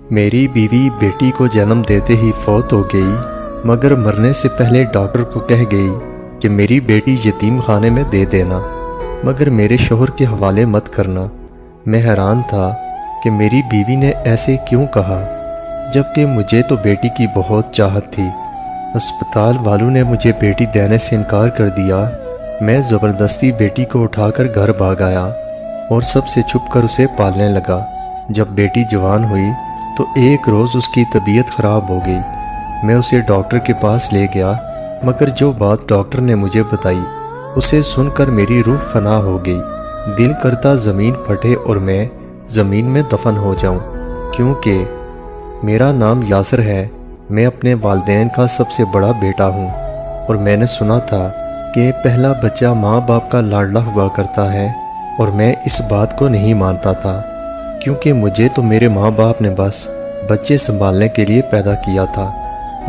میری بیوی بیٹی کو جنم دیتے ہی فوت ہو گئی، مگر مرنے سے پہلے ڈاکٹر کو کہہ گئی کہ میری بیٹی یتیم خانے میں دے دینا، مگر میرے شوہر کے حوالے مت کرنا۔ میں حیران تھا کہ میری بیوی نے ایسے کیوں کہا، جبکہ مجھے تو بیٹی کی بہت چاہت تھی۔ ہسپتال والوں نے مجھے بیٹی دینے سے انکار کر دیا۔ میں زبردستی بیٹی کو اٹھا کر گھر بھاگ آیا اور سب سے چھپ کر اسے پالنے لگا۔ جب بیٹی جوان ہوئی تو ایک روز اس کی طبیعت خراب ہو گئی۔ میں اسے ڈاکٹر کے پاس لے گیا، مگر جو بات ڈاکٹر نے مجھے بتائی اسے سن کر میری روح فنا ہو گئی۔ دل کرتا زمین پھٹے اور میں زمین میں دفن ہو جاؤں، کیونکہ میرا نام یاسر ہے۔ میں اپنے والدین کا سب سے بڑا بیٹا ہوں، اور میں نے سنا تھا کہ پہلا بچہ ماں باپ کا لاڈلا ہوا کرتا ہے، اور میں اس بات کو نہیں مانتا تھا، کیونکہ مجھے تو میرے ماں باپ نے بس بچے سنبھالنے کے لیے پیدا کیا تھا۔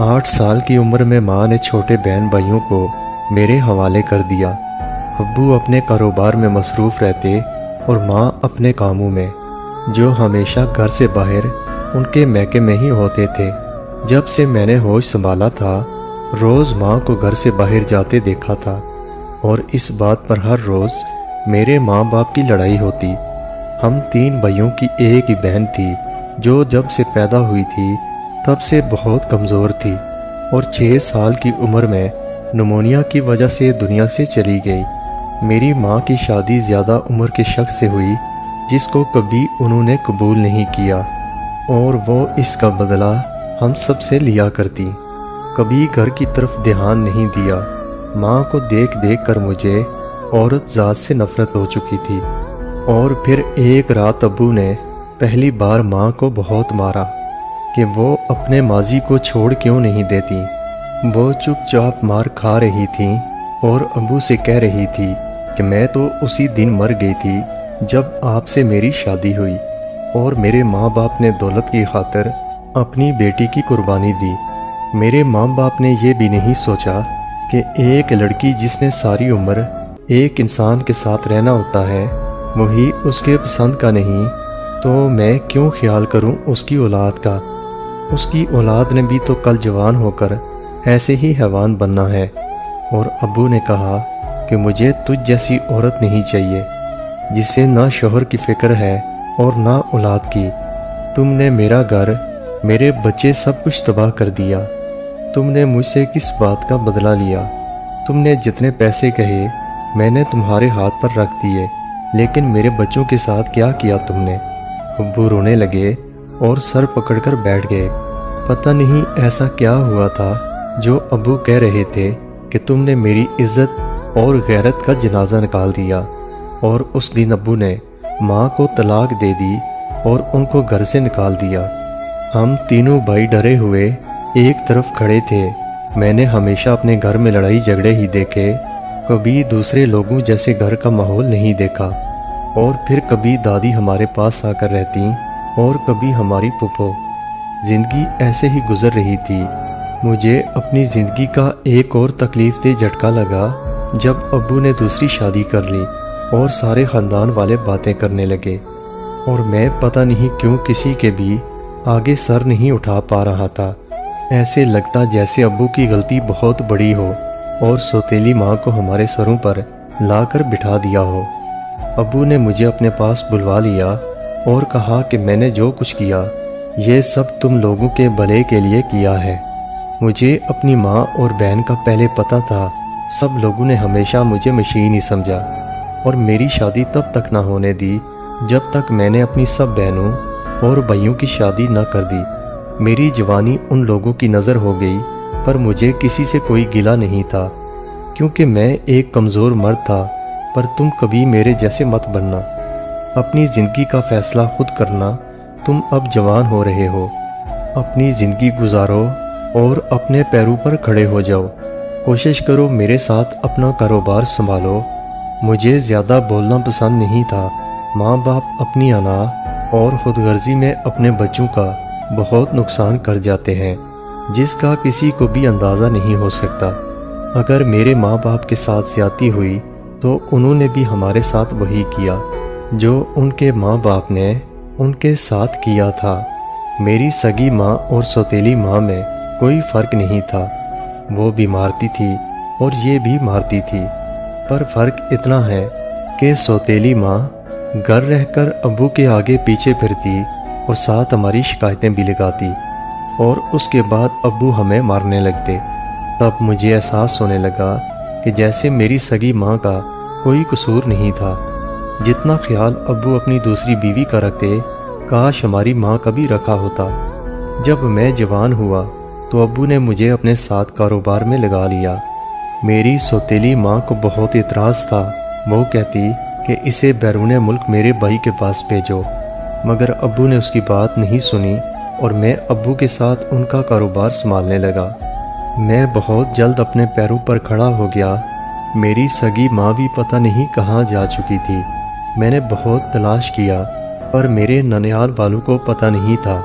8 سال کی عمر میں ماں نے چھوٹے بہن بھائیوں کو میرے حوالے کر دیا۔ ابو اپنے کاروبار میں مصروف رہتے اور ماں اپنے کاموں میں، جو ہمیشہ گھر سے باہر ان کے میکے میں ہی ہوتے تھے۔ جب سے میں نے ہوش سنبھالا تھا، روز ماں کو گھر سے باہر جاتے دیکھا تھا، اور اس بات پر ہر روز میرے ماں باپ کی لڑائی ہوتی۔ ہم 3 بھائیوں کی ایک ہی بہن تھی، جو جب سے پیدا ہوئی تھی تب سے بہت کمزور تھی، اور 6 سال کی عمر میں نمونیا کی وجہ سے دنیا سے چلی گئی۔ میری ماں کی شادی زیادہ عمر کے شخص سے ہوئی، جس کو کبھی انہوں نے قبول نہیں کیا، اور وہ اس کا بدلہ ہم سب سے لیا کرتی۔ کبھی گھر کی طرف دھیان نہیں دیا۔ ماں کو دیکھ دیکھ کر مجھے عورت ذات سے نفرت ہو چکی تھی۔ اور پھر ایک رات ابو نے پہلی بار ماں کو بہت مارا کہ وہ اپنے ماضی کو چھوڑ کیوں نہیں دیتی۔ وہ چپ چاپ مار کھا رہی تھیں اور ابو سے کہہ رہی تھی کہ میں تو اسی دن مر گئی تھی جب آپ سے میری شادی ہوئی، اور میرے ماں باپ نے دولت کی خاطر اپنی بیٹی کی قربانی دی۔ میرے ماں باپ نے یہ بھی نہیں سوچا کہ ایک لڑکی جس نے ساری عمر ایک انسان کے ساتھ رہنا ہوتا ہے، وہی اس کے پسند کا نہیں، تو میں کیوں خیال کروں اس کی اولاد کا؟ اس کی اولاد نے بھی تو کل جوان ہو کر ایسے ہی حیوان بننا ہے۔ اور ابو نے کہا کہ مجھے تجھ جیسی عورت نہیں چاہیے، جسے نہ شوہر کی فکر ہے اور نہ اولاد کی۔ تم نے میرا گھر، میرے بچے، سب کچھ تباہ کر دیا۔ تم نے مجھ سے کس بات کا بدلہ لیا؟ تم نے جتنے پیسے کہے میں نے تمہارے ہاتھ پر رکھ دیے، لیکن میرے بچوں کے ساتھ کیا کیا تم نے؟ ابو رونے لگے اور سر پکڑ کر بیٹھ گئے۔ پتہ نہیں ایسا کیا ہوا تھا جو ابو کہہ رہے تھے کہ تم نے میری عزت اور غیرت کا جنازہ نکال دیا۔ اور اس دن ابو نے ماں کو طلاق دے دی اور ان کو گھر سے نکال دیا۔ ہم تینوں بھائی ڈرے ہوئے ایک طرف کھڑے تھے۔ میں نے ہمیشہ اپنے گھر میں لڑائی جھگڑے ہی دیکھے، کبھی دوسرے لوگوں جیسے گھر کا ماحول نہیں دیکھا۔ اور پھر کبھی دادی ہمارے پاس آ کر رہتی اور کبھی ہماری پھپھو۔ زندگی ایسے ہی گزر رہی تھی۔ مجھے اپنی زندگی کا ایک اور تکلیف دہ جھٹکا لگا جب ابو نے دوسری شادی کر لی اور سارے خاندان والے باتیں کرنے لگے، اور میں پتہ نہیں کیوں کسی کے بھی آگے سر نہیں اٹھا پا رہا تھا۔ ایسے لگتا جیسے ابو کی غلطی بہت بڑی ہو اور سوتیلی ماں کو ہمارے سروں پر لا کر بٹھا دیا ہو۔ ابو نے مجھے اپنے پاس بلوا لیا اور کہا کہ میں نے جو کچھ کیا یہ سب تم لوگوں کے بھلے کے لیے کیا ہے۔ مجھے اپنی ماں اور بہن کا پہلے پتہ تھا۔ سب لوگوں نے ہمیشہ مجھے مشین ہی سمجھا، اور میری شادی تب تک نہ ہونے دی جب تک میں نے اپنی سب بہنوں اور بھائیوں کی شادی نہ کر دی۔ میری جوانی ان لوگوں کی نظر ہو گئی، پر مجھے کسی سے کوئی گلہ نہیں تھا، کیونکہ میں ایک کمزور مرد تھا۔ پر تم کبھی میرے جیسے مت بننا، اپنی زندگی کا فیصلہ خود کرنا۔ تم اب جوان ہو رہے ہو، اپنی زندگی گزارو اور اپنے پیروں پر کھڑے ہو جاؤ۔ کوشش کرو میرے ساتھ اپنا کاروبار سنبھالو۔ مجھے زیادہ بولنا پسند نہیں تھا۔ ماں باپ اپنی انا اور خود غرضی میں اپنے بچوں کا بہت نقصان کر جاتے ہیں، جس کا کسی کو بھی اندازہ نہیں ہو سکتا۔ اگر میرے ماں باپ کے ساتھ زیادتی ہوئی تو انہوں نے بھی ہمارے ساتھ وہی کیا جو ان کے ماں باپ نے ان کے ساتھ کیا تھا۔ میری سگی ماں اور سوتیلی ماں میں کوئی فرق نہیں تھا، وہ بھی مارتی تھی اور یہ بھی مارتی تھی، پر فرق اتنا ہے کہ سوتیلی ماں گھر رہ کر ابو کے آگے پیچھے پھرتی اور ساتھ ہماری شکایتیں بھی لگاتی، اور اس کے بعد ابو ہمیں مارنے لگتے۔ تب مجھے احساس ہونے لگا کہ جیسے میری سگی ماں کا کوئی قصور نہیں تھا۔ جتنا خیال ابو اپنی دوسری بیوی کا رکھتے، کاش ہماری ماں کا بھی رکھا ہوتا۔ جب میں جوان ہوا تو ابو نے مجھے اپنے ساتھ کاروبار میں لگا لیا۔ میری سوتیلی ماں کو بہت اعتراض تھا، وہ کہتی کہ اسے بیرون ملک میرے بھائی کے پاس بھیجو، مگر ابو نے اس کی بات نہیں سنی اور میں ابو کے ساتھ ان کا کاروبار سنبھالنے لگا۔ میں بہت جلد اپنے پیروں پر کھڑا ہو گیا۔ میری سگی ماں بھی پتہ نہیں کہاں جا چکی تھی۔ میں نے بہت تلاش کیا پر میرے ننیال والوں کو پتہ نہیں تھا،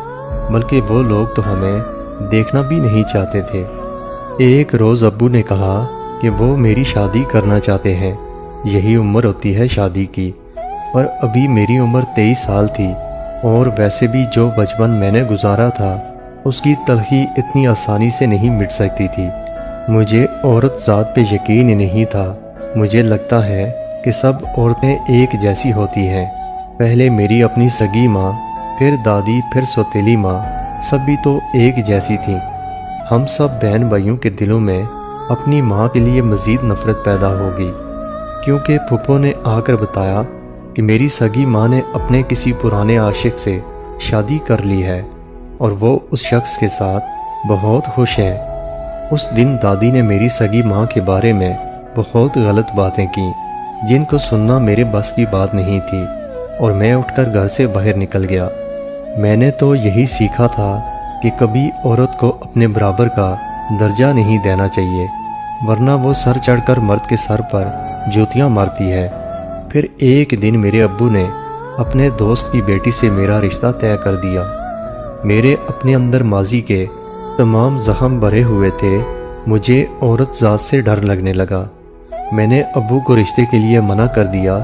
بلکہ وہ لوگ تو ہمیں دیکھنا بھی نہیں چاہتے تھے۔ ایک روز ابو نے کہا کہ وہ میری شادی کرنا چاہتے ہیں، یہی عمر ہوتی ہے شادی کی، پر ابھی میری عمر 23 سال تھی، اور ویسے بھی جو بچپن میں نے گزارا تھا اس کی تلخی اتنی آسانی سے نہیں مٹ سکتی تھی۔ مجھے عورت ذات پہ یقین ہی نہیں تھا۔ مجھے لگتا ہے کہ سب عورتیں ایک جیسی ہوتی ہیں، پہلے میری اپنی سگی ماں، پھر دادی، پھر سوتیلی ماں، سب بھی تو ایک جیسی تھیں۔ ہم سب بہن بھائیوں کے دلوں میں اپنی ماں کے لیے مزید نفرت پیدا ہوگی، کیونکہ پھپھو نے آ کر بتایا کہ میری سگی ماں نے اپنے کسی پرانے عاشق سے شادی کر لی ہے اور وہ اس شخص کے ساتھ بہت خوش ہے۔ اس دن دادی نے میری سگی ماں کے بارے میں بہت غلط باتیں کیں، جن کو سننا میرے بس کی بات نہیں تھی، اور میں اٹھ کر گھر سے باہر نکل گیا۔ میں نے تو یہی سیکھا تھا کہ کبھی عورت کو اپنے برابر کا درجہ نہیں دینا چاہیے، ورنہ وہ سر چڑھ کر مرد کے سر پر جوتیاں مارتی ہے۔ پھر ایک دن میرے ابو نے اپنے دوست کی بیٹی سے میرا رشتہ طے کر دیا۔ میرے اپنے اندر ماضی کے تمام زخم بھرے ہوئے تھے، مجھے عورت ذات سے ڈر لگنے لگا۔ میں نے ابو کو رشتے کے لیے منع کر دیا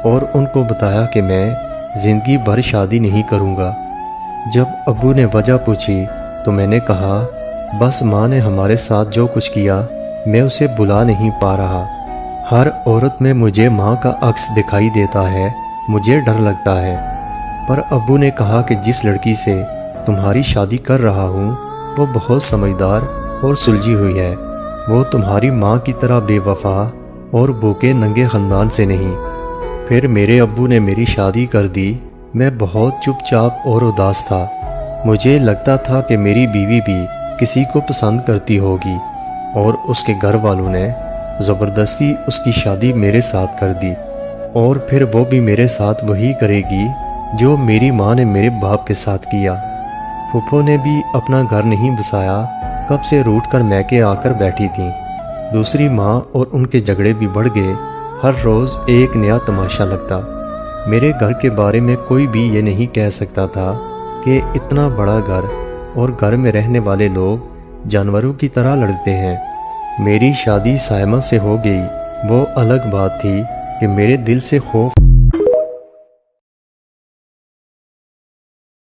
اور ان کو بتایا کہ میں زندگی بھر شادی نہیں کروں گا۔ جب ابو نے وجہ پوچھی تو میں نے کہا، بس ماں نے ہمارے ساتھ جو کچھ کیا میں اسے بھلا نہیں پا رہا۔ ہر عورت میں مجھے ماں کا عکس دکھائی دیتا ہے، مجھے ڈر لگتا ہے۔ پر ابو نے کہا کہ جس لڑکی سے تمہاری شادی کر رہا ہوں وہ بہت سمجھدار اور سلجھی ہوئی ہے، وہ تمہاری ماں کی طرح بے وفا اور بھوکے ننگے خاندان سے نہیں۔ پھر میرے ابو نے میری شادی کر دی۔ میں بہت چپ چاپ اور اداس تھا۔ مجھے لگتا تھا کہ میری بیوی بھی کسی کو پسند کرتی ہوگی، اور اس کے گھر والوں نے زبردستی اس کی شادی میرے ساتھ کر دی، اور پھر وہ بھی میرے ساتھ وہی کرے گی جو میری ماں نے میرے باپ کے ساتھ کیا۔ پھپھو نے بھی اپنا گھر نہیں بسایا، کب سے روٹ کر میکے آ کر بیٹھی تھیں۔ دوسری ماں اور ان کے جھگڑے بھی بڑھ گئے، ہر روز ایک نیا تماشا لگتا۔ میرے گھر کے بارے میں کوئی بھی یہ نہیں کہہ سکتا تھا کہ اتنا بڑا گھر اور گھر میں رہنے والے لوگ جانوروں کی طرح لڑتے ہیں۔ میری شادی سائمہ سے ہو گئی، وہ الگ بات تھی کہ میرے دل سے خوف